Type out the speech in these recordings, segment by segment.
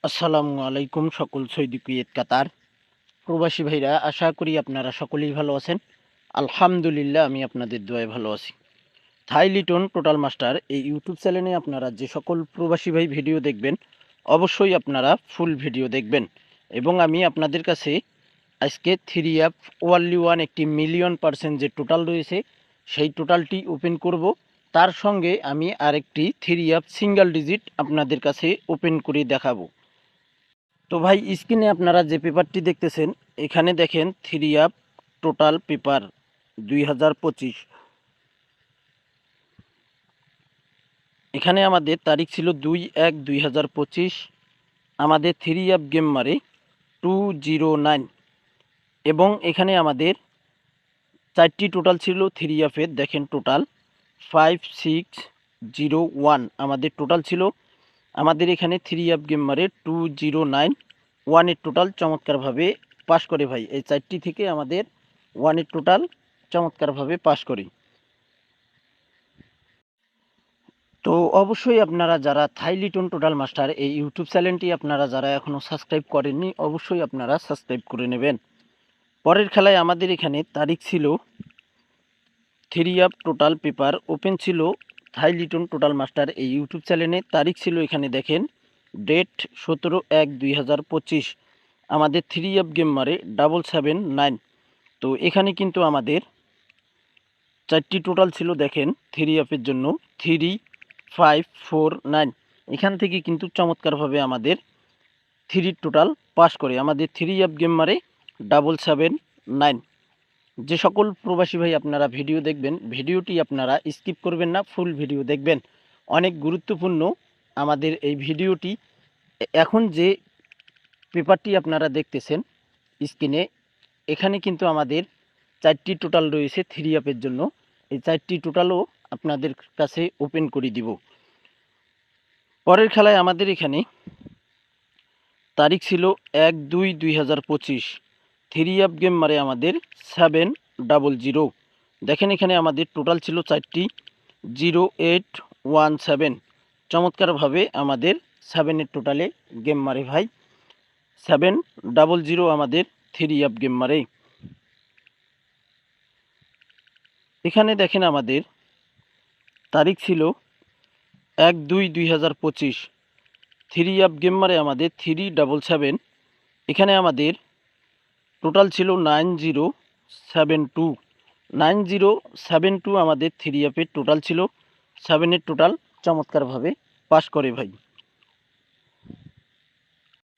আসসালামু আলাইকুম সকল সৌদি কুয়েত কাতার প্রবাসী ভাইরা, আশা করি আপনারা সকলেই ভালো আছেন। আলহামদুলিল্লাহ, আমি আপনাদের দোয়ায় ভালো আছি। থাই লিটন টোটাল মাস্টার এই ইউটিউব চ্যানেলে আপনারা যে সকল প্রবাসী ভাই ভিডিও দেখবেন, অবশ্যই আপনারা ফুল ভিডিও দেখবেন। এবং আমি আপনাদের কাছে আজকে 3 অ্যাপ ওয়ানলি ওয়ান একটি মিলিয়ন% যে টোটাল রয়েছে সেই টোটালটি ওপেন করব। তার সঙ্গে আমি আরেকটি 3 অ্যাপ সিঙ্গেল ডিজিট আপনাদের কাছে ওপেন করে দেখাবো। তো ভাই, স্ক্রিনে আপনারা যে পেপারটি দেখতেছেন, এখানে দেখেন 3 অ্যাপ টোটাল পেপার 2025। এখানে আমাদের তারিখ ছিল 2/1/2025। আমাদের 3 অ্যাপ গেম মারে 209। এবং এখানে আমাদের 4টি টোটাল ছিল 3 অ্যাপের, দেখেন টোটাল 5601 আমাদের টোটাল ছিল। আমাদের এখানে 3 অ্যাপ গেম মারে 209 ওয়ানের টোটাল চমৎকারভাবে পাস করে ভাই। এই 4টি থেকে আমাদের ওয়ানের টোটাল চমৎকারভাবে পাস করি। তো অবশ্যই আপনারা যারা থাই লিটন টোটাল মাস্টার এই ইউটিউব চ্যানেলটি আপনারা যারা এখনও সাবস্ক্রাইব করেননি, অবশ্যই আপনারা সাবস্ক্রাইব করে নেবেন। পরের খেলায় আমাদের এখানে তারিখ ছিল 3 অ্যাপ টোটাল পেপার ওপেন ছিল থাই লিটন টোটাল মাস্টার এই ইউটিউব চ্যানেলে। তারিখ ছিল এখানে দেখেন ডেট 17/1/2025। আমাদের 3 অ্যাপ গেম মারে 779। তো এখানে কিন্তু আমাদের 4টি টোটাল ছিল, দেখেন 3 অ্যাপের জন্য 3549। এখান থেকে কিন্তু চমৎকারভাবে আমাদের 3 টোটাল পাস করে। আমাদের 3 অ্যাপ গেম মারে 779। যে সকল প্রবাসী ভাই আপনারা ভিডিও দেখবেন, ভিডিওটি আপনারা স্কিপ করবেন না, ফুল ভিডিও দেখবেন। অনেক গুরুত্বপূর্ণ আমাদের এই ভিডিওটি। এখন যে পেপারটি আপনারা দেখতেছেন স্ক্রিনে, এখানে কিন্তু আমাদের 4টি টোটাল রয়েছে 3 অ্যাপের জন্য। এই 4টি টোটালও আপনাদের কাছে ওপেন করে দিব। পরের খেলায় আমাদের এখানে তারিখ ছিল 1/2/2025। 3 অ্যাপ গেম মারে আমাদের 700। দেখেন এখানে আমাদের টোটাল ছিল 4টি 0817। চমৎকারভাবে আমাদের 7-এর টোটালে গেম মারে ভাই। 700 আমাদের 3 অ্যাপ গেম মারে। এখানে দেখেন আমাদের তারিখ ছিল 1/2/2025। 3 অ্যাপ গেম মারে আমাদের 377। এখানে আমাদের টোটাল ছিল 9072। 9072 আমাদের 3 অ্যাপের টোটাল ছিল। 7-এর টোটাল চমৎকারভাবে পাস করে ভাই।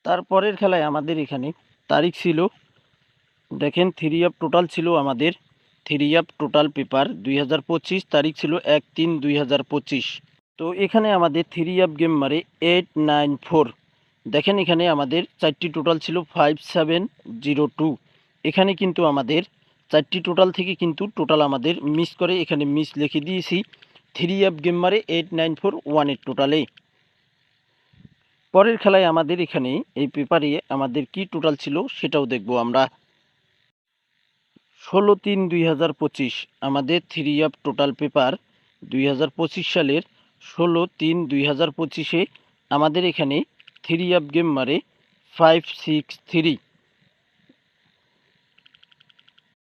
তারপরের খেলায় আমাদের এখানে তারিখ ছিল দেখেন 3 অ্যাপ টোটাল ছিল আমাদের 3 অ্যাপ টোটাল পেপার 2025। তারিখ ছিল 1/3/2025। তো এখানে আমাদের 3 অ্যাপ গেম মারে 894। দেখেন এখানে আমাদের 4টি টোটাল ছিল 5702। এখানে কিন্তু আমাদের 4টি টোটাল থেকে কিন্তু টোটাল আমাদের মিস করে, এখানে মিস লিখে দিয়েছি। 3 অ্যাপ গেম মারে 8941-এর টোটালে। পরের খেলায় আমাদের এখানে এই পেপারে আমাদের কি টোটাল ছিল সেটাও দেখব আমরা। 16/3/2025 আমাদের 3 অ্যাপ টোটাল পেপার 2025 সালের 16/3/2025-এ আমাদের এখানে 3 অ্যাপ গেম মারে 563।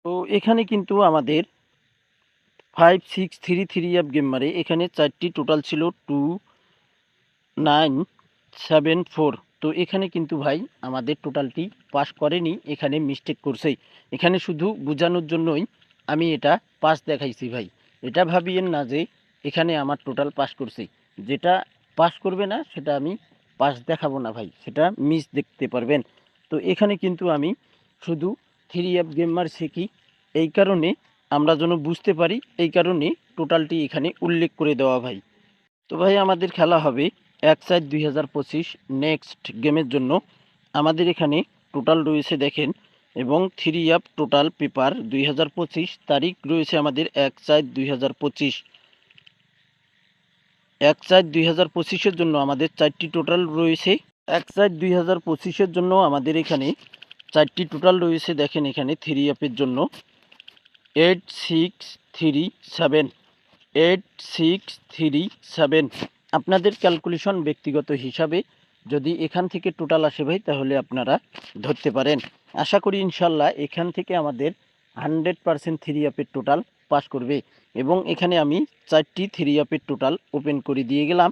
তো এখানে কিন্তু আমাদের 563 3 অ্যাপ গেম মারে। এখানে 4টি টোটাল ছিল 2974। তো এখানে কিন্তু ভাই আমাদের টোটালটি পাস করেনি, এখানে মিস্টেক করছে। এখানে শুধু বোঝানোর জন্যই আমি এটা পাস দেখাইছি ভাই। এটা ভাবিয়েন না যে এখানে আমার টোটাল পাস করছে। যেটা পাস করবে না সেটা আমি পাস দেখাবো না ভাই, সেটা মিস দেখতে পারবেন। তো এখানে কিন্তু আমি শুধু 3 অ্যাপ গেম মারছি কি এই কারণে, আমরা যেন বুঝতে পারি এই কারণে টোটালটি এখানে উল্লেখ করে দেওয়া ভাই। তো ভাই আমাদের খেলা হবে 1/4/2025 নেক্সট গেমের জন্য। আমাদের এখানে টোটাল রয়েছে দেখেন, এবং 3 অ্যাপ টোটাল পেপার 2025। তারিখ রয়েছে আমাদের 1/4/2025। 1/4/2025-এর জন্য আমাদের 4টি টোটাল রয়েছে। 1/4/2025-এর জন্য আমাদের এখানে 4টি টোটাল রয়েছে, দেখেন এখানে 3 অ্যাপের জন্য 8637। 8637 আপনাদের ক্যালকুলেশন ব্যক্তিগত হিসাবে যদি এখান থেকে টোটাল আসে ভাই তাহলে আপনারা ধরতে পারেন। আশা করি ইনশাল্লাহ এখান থেকে আমাদের 100% থ্রি আপের টোটাল পাস করবে। এবং এখানে আমি 4টি থ্রি আপের টোটাল ওপেন করে দিয়ে গেলাম।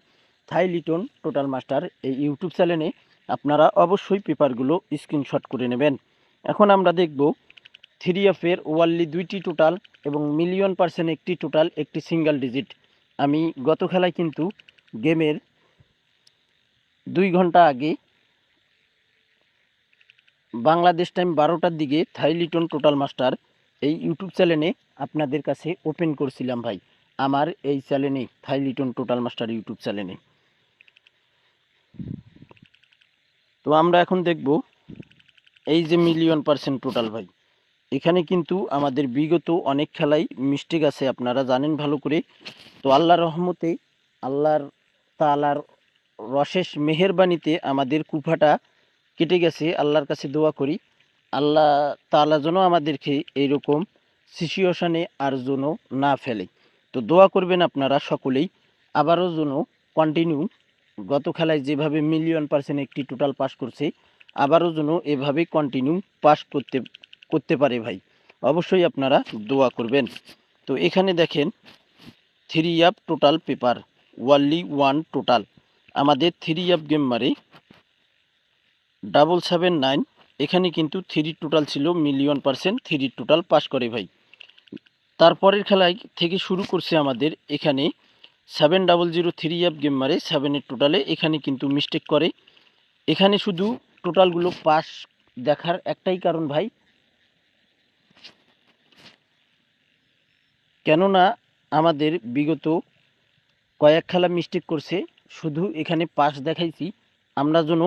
থাই লিটন টোটাল মাস্টার এই ইউটিউব চ্যানেলে আপনারা অবশ্যই পেপারগুলো স্ক্রিনশট করে নেবেন। এখন আমরা দেখব থ্রি আপের ওয়ানলি 2টি টোটাল এবং মিলিয়ন% একটি টোটাল, একটি সিঙ্গেল ডিজিট। আমি গত খেলায় কিন্তু গেমের 2 ঘন্টা আগে বাংলাদেশ টাইম 12টার দিকে থাই লিটন টোটাল মাস্টার এই ইউটিউব চ্যানেলে আপনাদের কাছে ওপেন করছিলাম ভাই, আমার এই চ্যানেলে থাই লিটন টোটাল মাস্টার ইউটিউব চ্যানেলে। তো আমরা এখন দেখব এই যে মিলিয়ন% টোটাল ভাই, এখানে কিন্তু আমাদের বিগত অনেক খেলাই মিস্টেক আছে, আপনারা জানেন ভালো করে। তো আল্লাহর রহমতে, আল্লাহর তাআলার রশেষ মেহেরবানিতে আমাদের কুফাটা কেটে গেছে। আল্লাহর কাছে দোয়া করি আল্লাহ তাআলা যেন আমাদেরকে এইরকম সিচুয়েশনে আর যেন না ফেলে। তো দোয়া করবেন আপনারা সকলেই, আবারও যেন কন্টিনিউ গত খেলায় যেভাবে মিলিয়ন% একটি টোটাল পাস করছে, আবারও যেন এভাবে কন্টিনিউ পাস করতে পারে ভাই। অবশ্যই আপনারা দোয়া করবেন। তো এখানে দেখেন three up total paper only 1 total আমাদের থ্রি আপ গেম মারে 779। এখানে কিন্তু থ্রি টোটাল ছিল মিলিয়ন% থ্রি টোটাল পাস করে ভাই। তারপরের খেলায় থেকে শুরু করছে আমাদের এখানে 700 থ্রি আপ গেম মারে 7-এর টোটালে, এখানে কিন্তু মিস্টেক করে। এখানে শুধু টোটালগুলো পাস দেখার একটাই কারণ ভাই, কেননা আমাদের বিগত কয়েক খেলা মিস্টেক করছে, শুধু এখানে পাস দেখাইছি আমরা যেন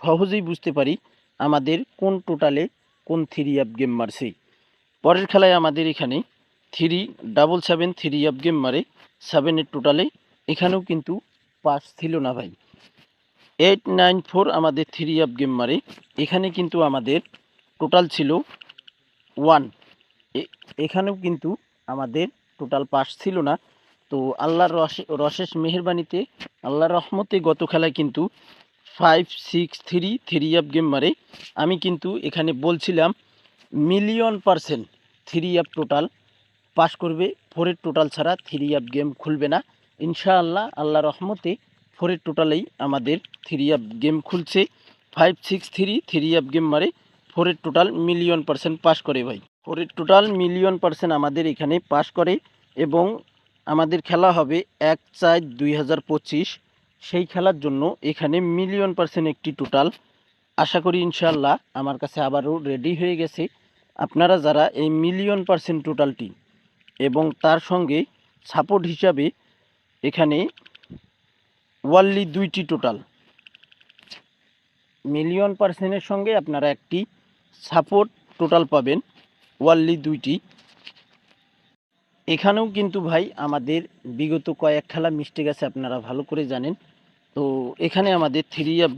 সহজেই বুঝতে পারি আমাদের কোন টোটালে কোন থ্রি আপ গেম মারছে। পরের খেলায় আমাদের এখানে 377 থ্রি আপ গেম মারে 7-এর টোটালে, এখানেও কিন্তু পাস ছিল না ভাই। 894 আমাদের থ্রি আপ গেম মারে, এখানে কিন্তু আমাদের টোটাল ছিল 1, এখানেও কিন্তু আমাদের টোটাল পাস ছিল না। তো আল্লাহর রশেষ মেহেরবানিতে, আল্লাহর রহমতে গত খেলায় কিন্তু 563 থ্রি আপ গেম মারে। আমি কিন্তু এখানে বলছিলাম million% three up total pass করবে, 4-এর টোটাল ছাড়া থ্রি আপ গেম খুলবে না। ইনশাআল্লাহ আল্লাহর রহমতে 4-এর টোটালেই আমাদের থ্রি আপ গেম খুলছে। 563 থ্রি আপ গেম মারে 4-এর টোটাল মিলিয়ন% পাস করে ভাই। 4-এর টোটাল মিলিয়ন% আমাদের এখানে পাস করে এবং আমাদের খেলা হবে 1/4/2025। সেই খেলার জন্য এখানে মিলিয়ন% একটি টোটাল আশা করি ইনশাআল্লাহ আমার কাছে আবারও রেডি হয়ে গেছে। আপনারা যারা এই মিলিয়ন% টোটালটি এবং তার সঙ্গে সাপোর্ট হিসাবে এখানে ওয়ানলি 2টি টোটাল মিলিয়ন%-এর সঙ্গে আপনারা একটি সাপোর্ট টোটাল পাবেন ওয়ানলি 2টি। এখানেও কিন্তু ভাই আমাদের বিগত কয়েক খেলা মিস্টেক আছে, আপনারা ভালো করে জানেন। তো এখানে আমাদের থ্রি আপ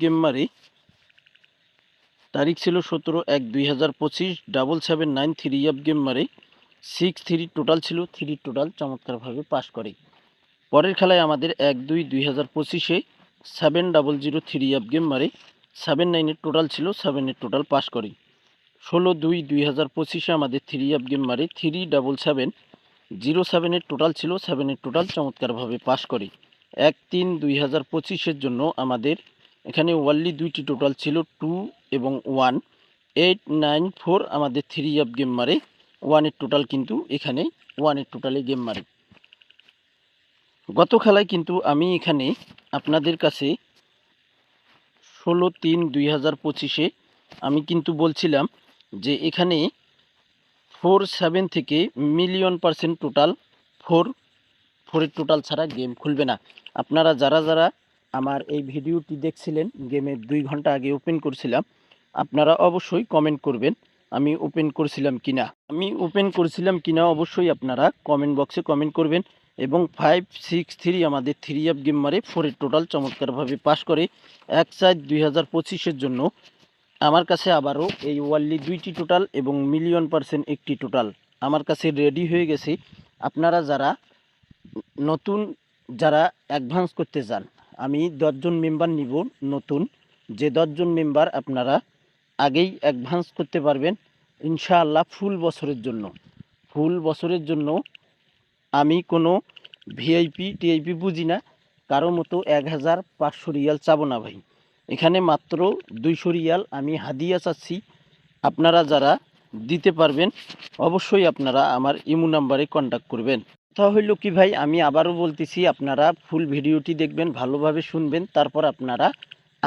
গেম মারে, তারিখ ছিল 17/1/2025, 779 থ্রি আপ গেম মারে 63 টোটাল ছিল, 3 টোটাল চমৎকারভাবে পাস করে। পরের খেলায় আমাদের 1/2/2025-এ 700 থ্রি আপ গেম মারে 79-এর টোটাল ছিল, 7-এর টোটাল পাস করে। 16/2/2025-এ আমাদের থ্রি আপ গেম মারে 377 টোটাল ছিল, 7-এর টোটাল চমৎকারভাবে পাস করে। 1/3/2025-এর জন্য আমাদের এখানে ওয়ানলি 2টি টোটাল ছিল, 2 এবং 1। 894 আমাদের থ্রি আপ গেম মারে 1-এর টোটাল, কিন্তু এখানে 1-এর টোটালে গেম মারে। গত খেলায় কিন্তু আমি এখানে আপনাদের কাছে 16/3/2025-এ আমি কিন্তু বলছিলাম যে এখানে 47 থেকে মিলিয়ন% টোটাল 4-এর টোটাল ছাড়া গেম খুলবে না। আপনারা যারা যারা আমার এই ভিডিওটি দেখছিলেন গেমের 2 ঘন্টা আগে ওপেন করছিলাম, আপনারা অবশ্যই কমেন্ট করবেন আমি ওপেন করছিলাম কিনা অবশ্যই আপনারা কমেন্ট বক্সে কমেন্ট করবেন। এবং 563 আমাদের থ্রি আপ গেম মারে 4-এর টোটাল চমৎকারভাবে পাস করে। 1/4/2025-এর জন্য আমার কাছে আবারও এই ওয়ানলি 2টি টোটাল এবং মিলিয়ন% একটি টোটাল আমার কাছে রেডি হয়ে গেছে। আপনারা যারা নতুন যারা অ্যাডভান্স করতে চান, আমি 10 জন মেম্বার নিব নতুন। যে 10 জন মেম্বার আপনারা আগেই অ্যাডভান্স করতে পারবেন ইনশাআল্লাহ ফুল বছরের জন্য। ফুল বছরের জন্য আমি কোনো ভিআইপি টিআইপি বুঝি না, কারো মতো 1500 রিয়াল চাবো না ভাই। এখানে মাত্র 200 রিয়াল আমি হাদিয়া চাচ্ছি। আপনারা যারা দিতে পারবেন অবশ্যই আপনারা আমার ইমো নাম্বারে কন্ট্যাক্ট করবেন। কথা হইল কি ভাই, আমি আবারও বলতেছি, আপনারা ফুল ভিডিওটি দেখবেন, ভালোভাবে শুনবেন, তারপর আপনারা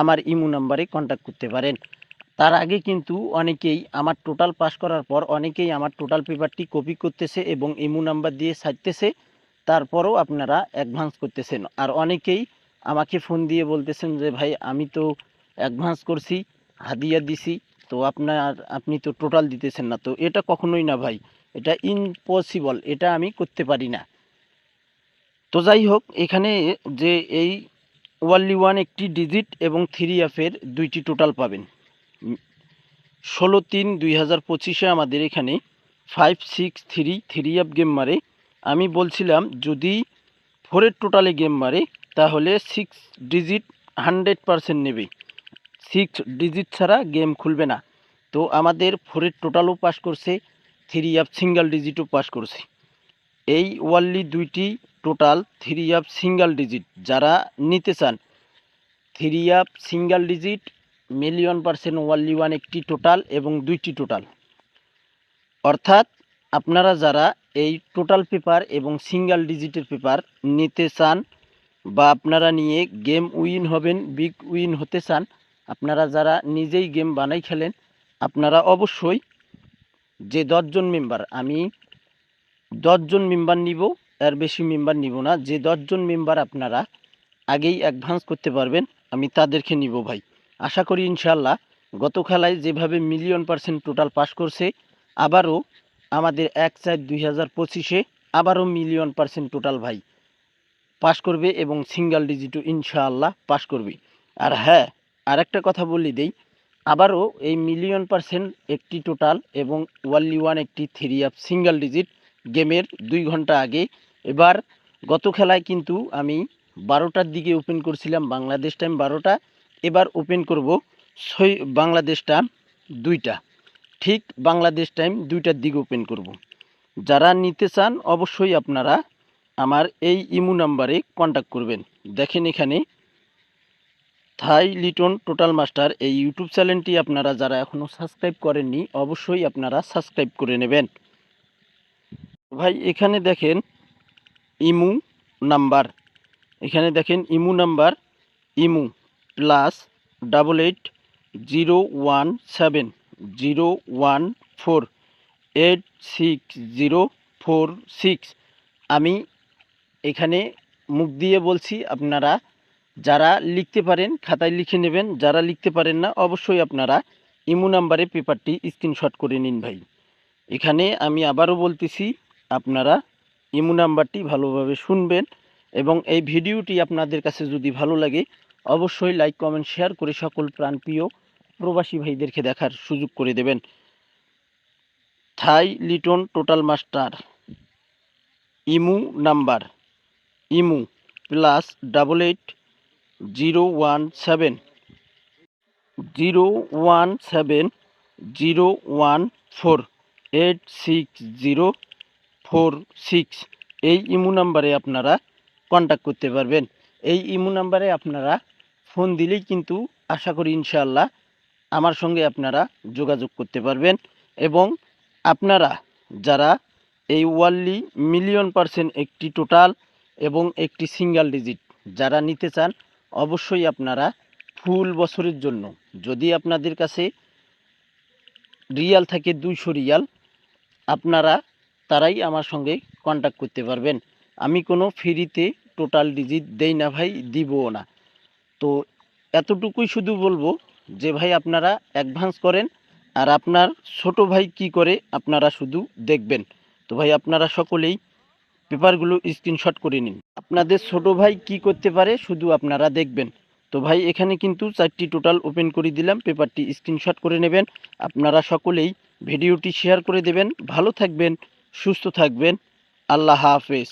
আমার ইমো নাম্বারে কন্ট্যাক্ট করতে পারেন। তার আগে কিন্তু অনেকেই আমার টোটাল পাস করার পর অনেকেই আমার টোটাল পেপারটি কপি করতেছে এবং ইমো নাম্বার দিয়ে ছাড়তেছে, তারপরও আপনারা অ্যাডভান্স করতেছেন। আর অনেকেই আমাকে ফোন দিয়ে বলতেছেন যে ভাই আমি তো অ্যাডভান্স করছি, হাদিয়া দিছি, তো আপনি তো টোটাল দিতেছেন না। তো এটা কখনোই না ভাই, এটা ইম্পসিবল, এটা আমি করতে পারি না। তো যাই হোক, এখানে যে এই ওয়ানলি ওয়ান একটি ডিজিট এবং 3F-এর 2টি টোটাল পাবেন। 16/3/2025 আমাদের এখানে 563 3F গেম মারে। আমি বলছিলাম যদি 4-এর টোটালে গেম মারে তাহলে 6 ডিজিট 100% নেবে, 6 ডিজিট ছাড়া গেম খুলবে না। তো আমাদের 4-এর টোটালও পাস করছে, 3F সিঙ্গেল ডিজিটও পাস করছে। এই ওয়ানলি 2টি টোটাল 3F সিঙ্গেল ডিজিট যারা নিতে চান, 3F single digit million% only one একটি টোটাল এবং 2টি টোটাল। অর্থাৎ আপনারা যারা এই টোটাল পেপার এবং সিঙ্গেল ডিজিটের পেপার নিতে চান বা আপনারা নিয়ে গেম উইন হবেন, বিগ উইন হতে চান, আপনারা যারা নিজেই গেম বানাই খেলেন, আপনারা অবশ্যই যে 10 জন মেম্বার, আমি 10 জন মেম্বার নিব, এর বেশি মেম্বার নিব না। যে 10 জন মেম্বার আপনারা আগেই অ্যাডভান্স করতে পারবেন আমি তাদেরকে নিব ভাই। আশা করি ইনশাআল্লাহ গত খেলায় যেভাবে মিলিয়ন% টোটাল পাস করছে, আবারও আমাদের 1/4/2025-এ আবারও মিলিয়ন% টোটাল ভাই পাস করবে এবং সিঙ্গেল ডিজিটও ইনশাআল্লাহ পাস করবে। আর হ্যাঁ, আরেকটা কথা বলি দেই, আবারও এই মিলিয়ন% একটি টোটাল এবং ওয়ানলি ওয়ান একটি 3F সিঙ্গেল ডিজিট গেমের 2 ঘন্টা আগে। এবার গত খেলায় কিন্তু আমি 12টার দিকে ওপেন করছিলাম, বাংলাদেশ টাইম 12টা, এবার ওপেন করব বাংলাদেশ টাইম 2টা, ঠিক বাংলাদেশ টাইম 2টার দিকে ওপেন করব। যারা নিতে চান অবশ্যই আপনারা আমার এই ইমো নাম্বারে কন্ট্যাক্ট করবেন। দেখেন এখানে থাই লিটন টোটাল মাস্টার এই ইউটিউব চ্যানেলটি আপনারা যারা এখনও সাবস্ক্রাইব করেননি অবশ্যই আপনারা সাবস্ক্রাইব করে নেবেন। ভাই এখানে দেখেন ইমো নাম্বার, এখানে দেখেন ইমো নাম্বার, ইমো +888017046 আমি এখানে মুখ দিয়ে বলছি, আপনারা যারা লিখতে পারেন খাতায় লিখে নেবেন, যারা লিখতে পারেন না অবশ্যই আপনারা ইমো নাম্বারে পেপারটি স্ক্রিনশট করে নিন ভাই। এখানে আমি আবারও বলতেছি, আপনারা ইমো নাম্বারটি ভালোভাবে শুনবেন এবং এই ভিডিওটি আপনাদের কাছে যদি ভালো লাগে অবশ্যই লাইক কমেন্ট শেয়ার করে সকল প্রাণপ্রিয় প্রবাসী ভাইদেরকে দেখার সুযোগ করে দেবেন। থাই Liton total master imo number, imo +8880170148606 এই ইমো নাম্বারে আপনারা কন্ট্যাক্ট করতে পারবেন। এই ইমো নাম্বারে আপনারা ফোন দিলেই কিন্তু আশা করি ইনশাআল্লাহ আমার সঙ্গে আপনারা যোগাযোগ করতে পারবেন। এবং আপনারা যারা এই ওয়ানলি মিলিয়ন% একটি টোটাল এবং একটি সিঙ্গেল ডিজিট যারা নিতে চান অবশ্যই আপনারা ফুল বছরের জন্য, যদি আপনাদের কাছে রিয়াল থাকে 200 রিয়াল, আপনারা তারাই আমার সঙ্গে কন্ট্যাক্ট করতে পারবেন। আমি কোনো ফ্রিতে টোটাল ডিজিট দেই না ভাই, দিবও না। তো এতটুকুই শুধু বলবো যে ভাই আপনারা অ্যাডভান্স করেন, আর আপনার ছোট ভাই কি করে আপনারা শুধু দেখবেন। তো ভাই আপনারা সকলেই পেপারগুলো স্ক্রিনশট করে নিন, আপনাদের ছোট ভাই কি করতে পারে শুধু আপনারা দেখবেন। তো ভাই এখানে কিন্তু 4টি টোটাল ওপেন করে দিলাম, পেপারটি স্ক্রিনশট করে নেবেন। আপনারা সকলেই ভিডিওটি শেয়ার করে দেবেন। ভালো থাকবেন, সুস্থ থাকবেন, আল্লাহ হাফেজ।